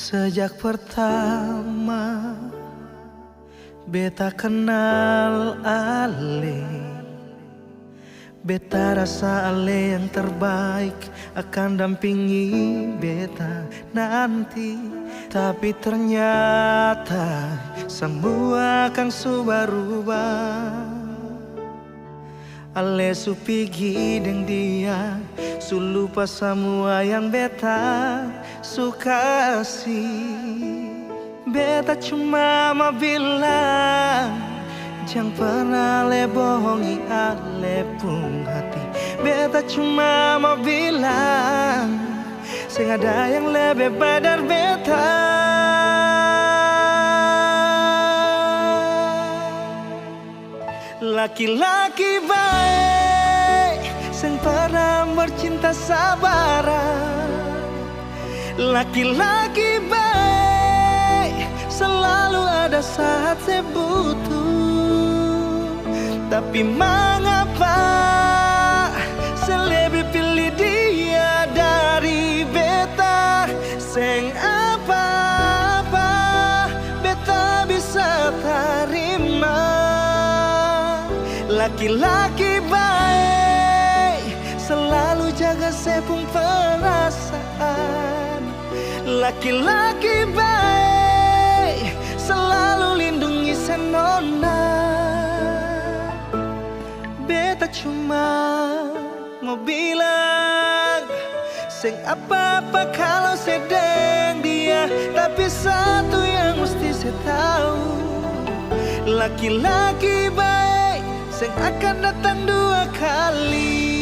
Sejak pertama beta kenal Ale, beta rasa Ale yang terbaik akan dampingi beta nanti. Tapi ternyata semua akan berubah. Ale su pigi deng dia, su lupa semua yang beta su kasih. Beta cuma mau bilang, jangan pernah Ale bohongi Ale pun hati. Beta cuma mau bilang, seng ada yang lebih baik dari beta. Laki-laki baik, seng pernah bercinta sabaran. Laki-laki baik, selalu ada saat saya butuh. Tapi mengapa saya lebih pilih dia dari beta? Seng apa-apa beta bisa terima. Laki-laki baik selalu jaga saya pun perasaan. Laki-laki baik selalu lindungi saya nona. Beta cuma mau bilang, seng apa-apa kalau saya deng dia. Tapi satu yang mesti saya tahu, laki-laki baik seng akan datang dua kali.